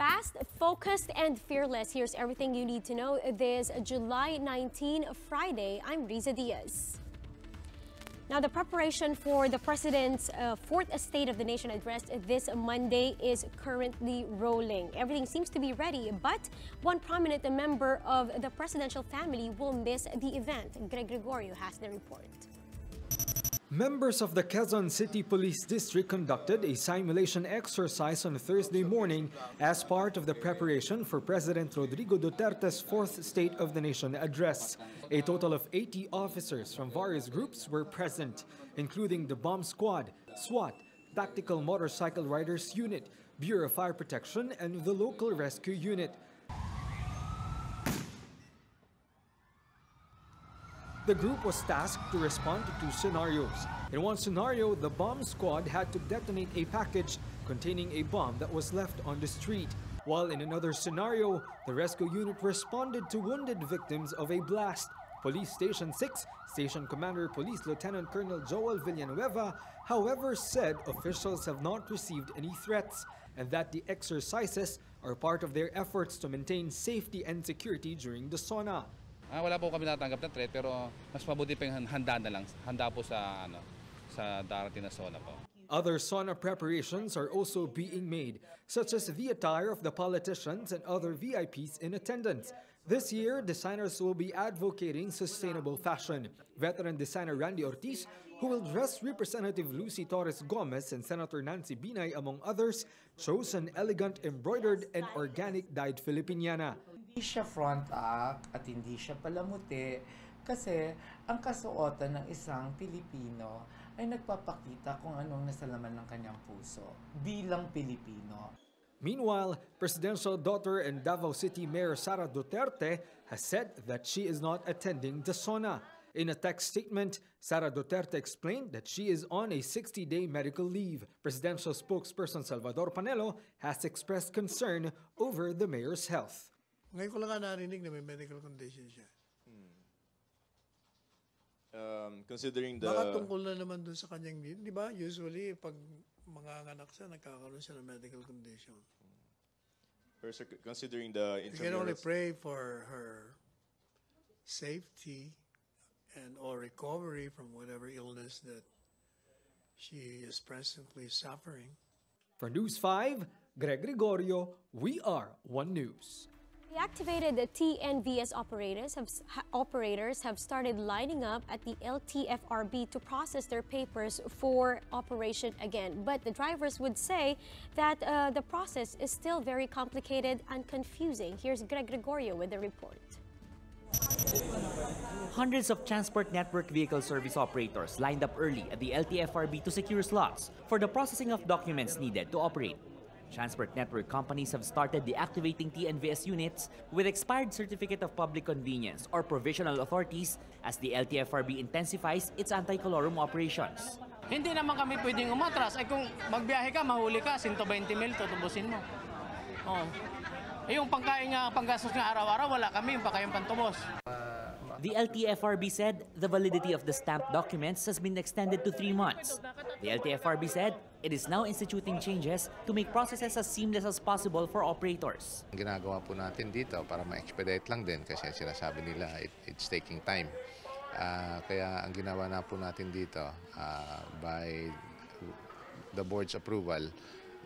Fast, focused, and fearless. Here's everything you need to know this July 19, Friday. I'm Riza Diaz. Now, the preparation for the President's fourth State of the Nation address this Monday is currently rolling. Everything seems to be ready, but one prominent member of the presidential family will miss the event. Greg Gregorio has the report. Members of the Quezon City Police District conducted a simulation exercise on Thursday morning as part of the preparation for President Rodrigo Duterte's fourth State of the Nation address. A total of 80 officers from various groups were present, including the Bomb Squad, SWAT, Tactical Motorcycle Riders Unit, Bureau of Fire Protection, and the Local Rescue Unit. The group was tasked to respond to two scenarios. In one scenario, the bomb squad had to detonate a package containing a bomb that was left on the street. While in another scenario, the rescue unit responded to wounded victims of a blast. Police Station 6 Station Commander Police Lieutenant Colonel Joel Villanueva, however, said officials have not received any threats and that the exercises are part of their efforts to maintain safety and security during the SONA. Wala po kami natanggap na threat, pero mas mabuti pa yung handa na lang. Handa po sa darating na SONA po. Other SONA preparations are also being made, such as the attire of the politicians and other VIPs in attendance. This year, designers will be advocating sustainable fashion. Veteran designer Randy Ortiz, who will dress Representative Lucy Torres Gomez and Senator Nancy Binay, among others, chose an elegant embroidered and organic dyed Filipiniana. Hindi siya front act at hindi siya palamuti kasi ang kasuotan ng isang Pilipino ay nagpapakita kung anong nasa laman ng kanyang puso bilang Pilipino. Meanwhile, presidential daughter and Davao City Mayor Sara Duterte has said that she is not attending the SONA. In a text statement, Sara Duterte explained that she is on a 60-day medical leave. Presidential spokesperson Salvador Panelo has expressed concern over the mayor's health. Ngayon ko lang narinig na may medical condition siya. Considering the... Baka tungkol na naman dun sa kanyang need. Di ba? Usually, pag mga anak siya, nagkakaroon siya ng medical condition. Considering the... You can only pray for her safety and or recovery from whatever illness that she is presently suffering. For News 5, Greg Gregorio, we are One News. The activated TNVS operators have started lining up at the LTFRB to process their papers for operation again. But the drivers would say that the process is still very complicated and confusing. Here's Greg Gregorio with the report. Hundreds of transport network vehicle service operators lined up early at the LTFRB to secure slots for the processing of documents needed to operate. Transport network companies have started deactivating TNVS units with expired Certificate of Public Convenience or provisional authorities as the LTFRB intensifies its anti-colorum operations. Hindi naman kami pwedeng umatras. Ay kung magbiyahe ka, mahuli ka, 120 mil, tutubusin mo. Oh. Yung pangkain nga, panggastos nga araw-araw, wala kami, yung pakayang pantubos. The LTFRB said the validity of the stamped documents has been extended to 3 months. The LTFRB said it is now instituting changes to make processes as seamless as possible for operators. Ginagawa po natin dito para ma-expedite lang din kasi sinasabi nila it's taking time. Kaya ang ginawa na po natin dito by the board's approval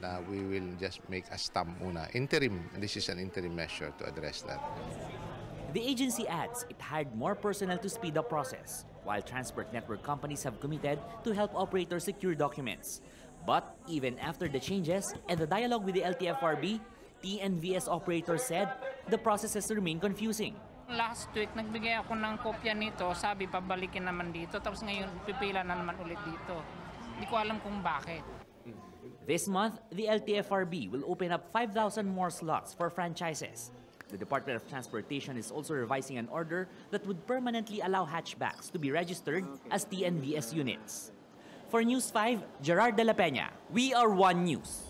na we will just make a stamp muna. Interim, this is an interim measure to address that. The agency adds it hired more personnel to speed the process, while transport network companies have committed to help operators secure documents. But even after the changes and the dialogue with the LTFRB, TNVS operators said the processes remain confusing. Last week, nagbigay ako ng kopya nito, sabi pabalikin naman dito, tapos ngayon pipila na naman ulit dito. Hindi ko alam kung bakit. This month, the LTFRB will open up 5,000 more slots for franchises. The Department of Transportation is also revising an order that would permanently allow hatchbacks to be registered as TNVS units. For News 5, Gerard de la Peña, we are One News.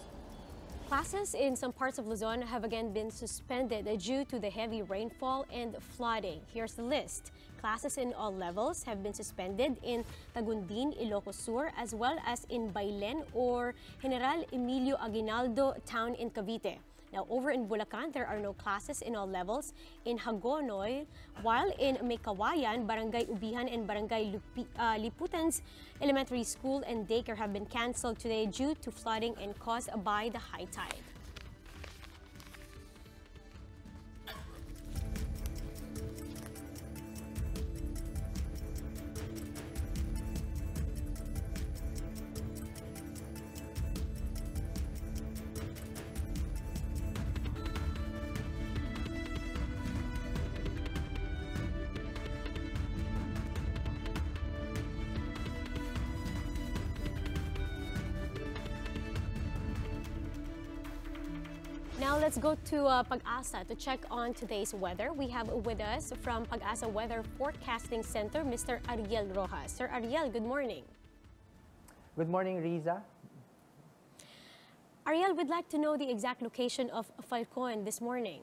Classes in some parts of Luzon have again been suspended due to the heavy rainfall and flooding. Here's the list. Classes in all levels have been suspended in Tagundin, Ilocos Sur, as well as in Bailen or General Emilio Aguinaldo town in Cavite. Now, over in Bulacan, there are no classes in all levels in Hagonoy, while in Mekawayan, Barangay Ubihan and Barangay Liputan's elementary school and daycare have been canceled today due to flooding and caused by the high tide. Now let's go to Pag-asa to check on today's weather. We have with us from Pag-asa Weather Forecasting Center, Mr. Ariel Rojas. Sir Ariel, good morning. Good morning, Riza. Ariel, we'd like to know the exact location of Falcon this morning.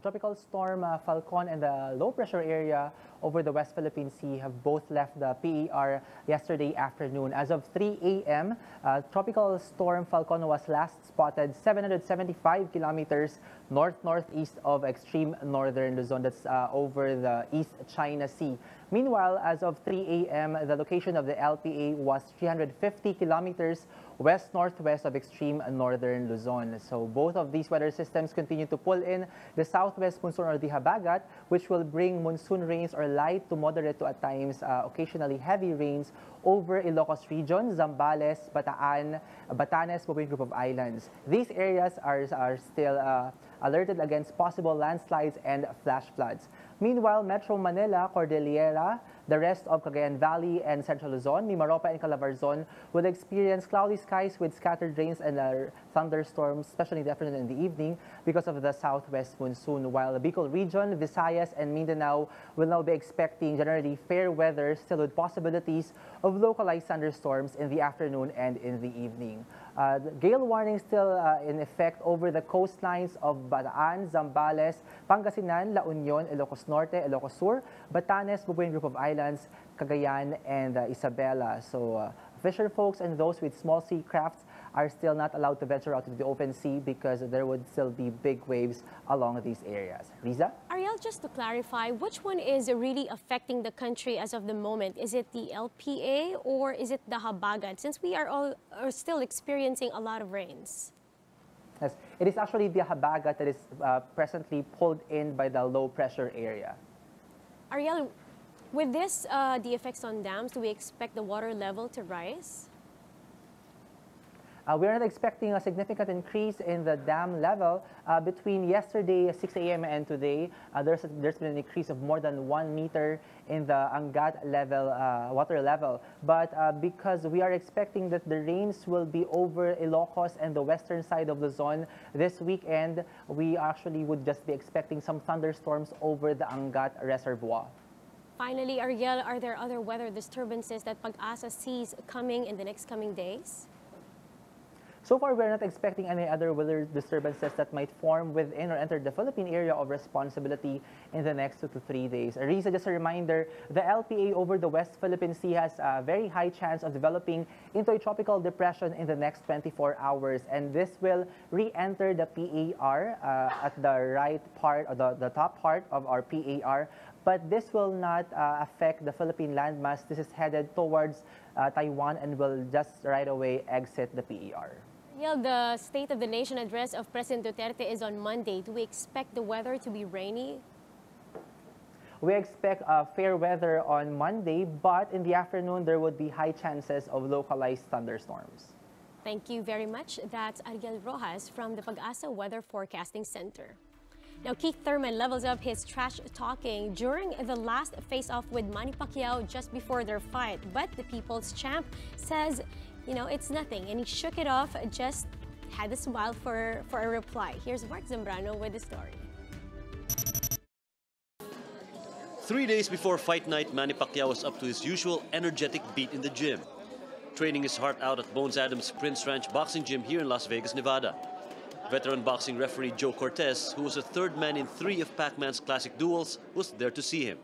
Tropical storm Falcon and the low-pressure area over the West Philippine Sea have both left the PER yesterday afternoon. As of 3 a.m., tropical storm Falcon was last spotted 775 kilometers north-northeast of extreme northern Luzon. That's over the East China Sea. Meanwhile, as of 3 a.m., the location of the LPA was 350 kilometers west-northwest of extreme northern Luzon. So both of these weather systems continue to pull in the southwest monsoon or the habagat, which will bring monsoon rains or light to moderate to at times occasionally heavy rains over Ilocos region, Zambales, Bataan, Batanes, Bubuin Group of Islands. These areas are still alerted against possible landslides and flash floods. Meanwhile, Metro Manila, Cordillera, the rest of Cagayan Valley and Central Luzon, Mimaropa and Calabarzon will experience cloudy skies with scattered rains and thunderstorms, especially in the afternoon and the evening because of the southwest monsoon. While the Bicol region, Visayas and Mindanao will now be expecting generally fair weather, still with possibilities of localized thunderstorms in the afternoon and in the evening. Gale warning still in effect over the coastlines of Bataan, Zambales, Pangasinan, La Union, Ilocos Norte, Ilocos Sur, Batanes, Bubuin Group of Islands, Cagayan, and Isabela. So fisher folks and those with small sea crafts are still not allowed to venture out into the open sea because there would still be big waves along these areas. Riza? Ariel, just to clarify, which one is really affecting the country as of the moment? Is it the LPA or is it the habagat, since we are still experiencing a lot of rains? Yes, it is actually the habagat that is presently pulled in by the low pressure area. Ariel, with this, the effects on dams, do we expect the water level to rise? We are not expecting a significant increase in the dam level. Between yesterday, 6 a.m. and today, there's been an increase of more than 1 meter in the Angat level, water level. But because we are expecting that the rains will be over Ilocos and the western side of Luzon this weekend, we actually would just be expecting some thunderstorms over the Angat reservoir. Finally, Ariel, are there other weather disturbances that Pag-asa sees coming in the next coming days? So far, we're not expecting any other weather disturbances that might form within or enter the Philippine area of responsibility in the next 2 to 3 days. Arisa, just a reminder, the LPA over the West Philippine Sea has a very high chance of developing into a tropical depression in the next 24 hours. And this will re-enter the PAR at the right part, or the top part of our PAR. But this will not affect the Philippine landmass. This is headed towards Taiwan and will just right away exit the PAR. Yeah, the State of the Nation address of President Duterte is on Monday. Do we expect the weather to be rainy? We expect fair weather on Monday, but in the afternoon, there would be high chances of localized thunderstorms. Thank you very much. That's Ariel Rojas from the Pag-asa Weather Forecasting Center. Now, Keith Thurman levels up his trash talking during the last face-off with Manny Pacquiao just before their fight. But the people's champ says, you know, it's nothing. And he shook it off, just had a smile for a reply. Here's Mark Zambrano with the story. 3 days before fight night, Manny Pacquiao was up to his usual energetic beat in the gym, training his heart out at Bones Adams Prince Ranch Boxing Gym here in Las Vegas, Nevada. Veteran boxing referee Joe Cortez, who was a third man in 3 of Pac-Man's classic duels, was there to see him.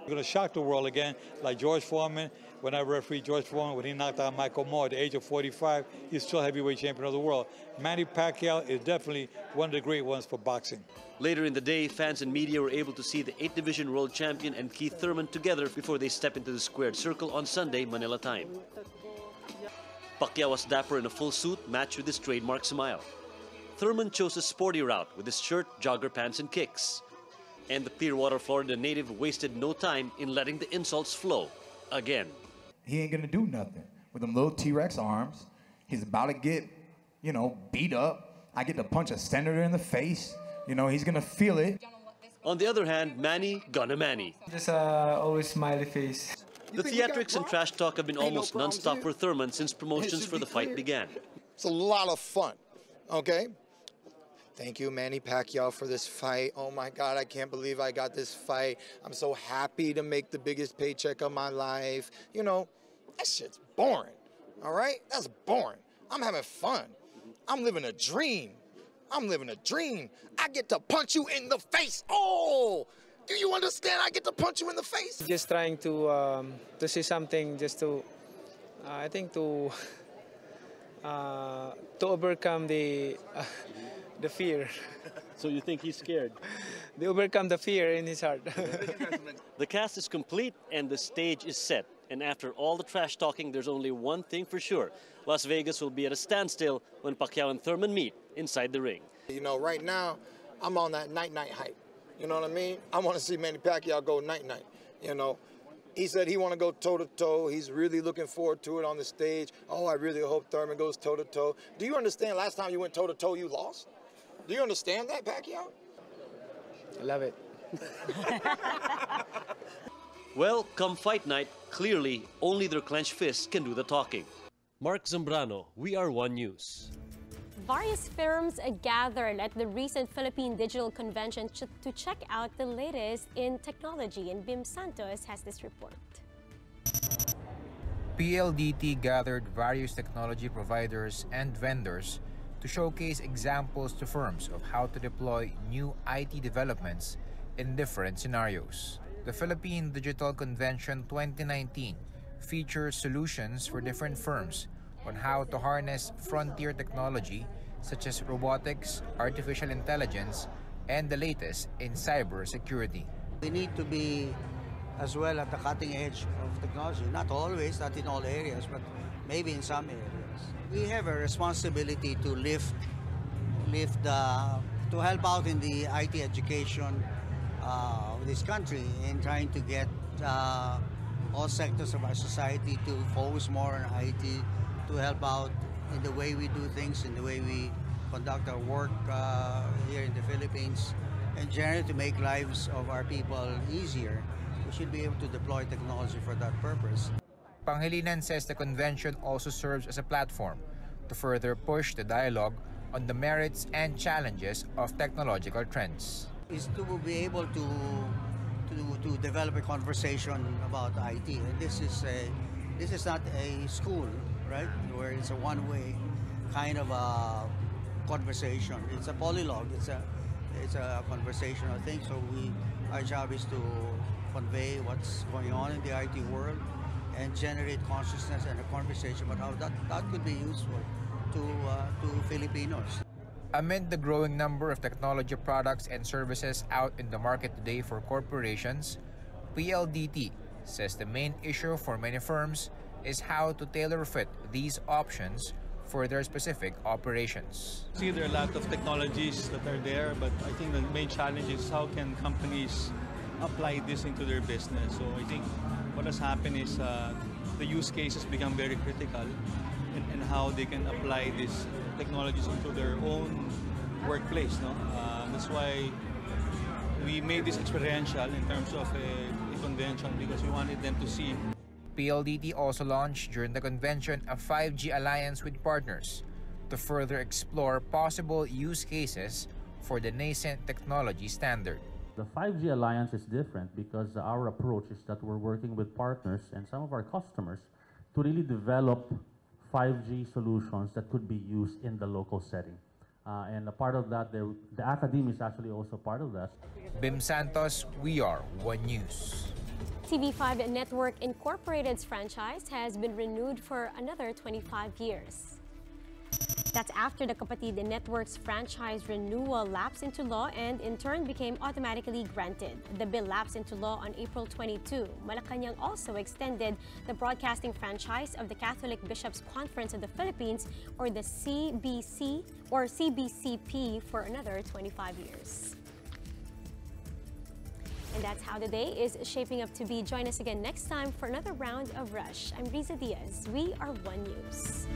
We're going to shock the world again, like George Foreman. When I refereed George Foreman, when he knocked out Michael Moore at the age of 45, he's still heavyweight champion of the world. Manny Pacquiao is definitely one of the great ones for boxing. Later in the day, fans and media were able to see the 8th Division World Champion and Keith Thurman together before they step into the squared circle on Sunday, Manila time. Pacquiao was dapper in a full suit, matched with his trademark smile. Thurman chose a sporty route with his shirt, jogger pants, and kicks. And the Clearwater, Florida native wasted no time in letting the insults flow again. He ain't gonna do nothing with them little T-Rex arms. He's about to get, beat up. I get to punch a senator in the face. He's gonna feel it. On the other hand, Manny gonna Manny. Just always smiley face. The theatrics and trash talk have been almost non-stop for Thurman since promotions for the fight began. It's a lot of fun, okay? Thank you, Manny Pacquiao, for this fight. Oh my God, I can't believe I got this fight. I'm so happy to make the biggest paycheck of my life. That shit's boring, all right? That's boring. I'm having fun. I'm living a dream. I'm living a dream. I get to punch you in the face. Oh, do you understand? I get to punch you in the face. Just trying to see something, just to, I think to overcome the fear. So you think he's scared? They overcome the fear in his heart. The cast is complete and the stage is set. And after all the trash talking, there's only one thing for sure. Las Vegas will be at a standstill when Pacquiao and Thurman meet inside the ring. Right now, I'm on that night-night hype. You know what I mean? I want to see Manny Pacquiao go night-night. He said he want to go toe-to-toe. He's really looking forward to it on the stage. Oh, I really hope Thurman goes toe-to-toe. Do you understand last time you went toe-to-toe, you lost? Do you understand that, Pacquiao? I love it. Well, come fight night, clearly only their clenched fists can do the talking. Mark Zambrano, We Are One News. Various firms gathered at the recent Philippine Digital Convention to check out the latest in technology, and Bim Santos has this report. PLDT gathered various technology providers and vendors to showcase examples to firms of how to deploy new IT developments in different scenarios. The Philippine Digital Convention 2019 features solutions for different firms on how to harness frontier technology such as robotics, artificial intelligence, and the latest in cybersecurity. We need to be as well at the cutting edge of technology, not always, not in all areas, but maybe in some areas. We have a responsibility to to help out in the IT education of this country in trying to get all sectors of our society to focus more on IT, to help out in the way we do things, in the way we conduct our work here in the Philippines, and generally to make lives of our people easier. We should be able to deploy technology for that purpose. Pangilinan says the convention also serves as a platform to further push the dialogue on the merits and challenges of technological trends. Is to be able to develop a conversation about IT. And this is not a school, right, where it's a one-way kind of a conversation. It's a polylogue. It's a conversational thing. So our job is to convey what's going on in the IT world and generate consciousness and a conversation about how that could be useful to Filipinos. Amid the growing number of technology products and services out in the market today for corporations, PLDT says the main issue for many firms is how to tailor fit these options for their specific operations. See, there are a lot of technologies that are there, but I think the main challenge is how can companies apply this into their business. So I think what has happened is the use cases become very critical in how they can apply these technologies into their own workplace. That's why we made this experiential in terms of a convention, because we wanted them to see. PLDT also launched during the convention a 5G alliance with partners to further explore possible use cases for the nascent technology standard. The 5G alliance is different because our approach is that we're working with partners and some of our customers to really develop 5G solutions that could be used in the local setting. And a part of that, the academy is actually also part of that. Bim Santos, We Are One News. TV5 Network Incorporated's franchise has been renewed for another 25 years. That's after the Kapatid Network's franchise renewal lapsed into law and in turn became automatically granted. The bill lapsed into law on April 22. Malacanang also extended the broadcasting franchise of the Catholic Bishops' Conference of the Philippines, or the CBC or CBCP, for another 25 years. And that's how the day is shaping up to be. Join us again next time for another round of Rush. I'm Riza Diaz. We are One News.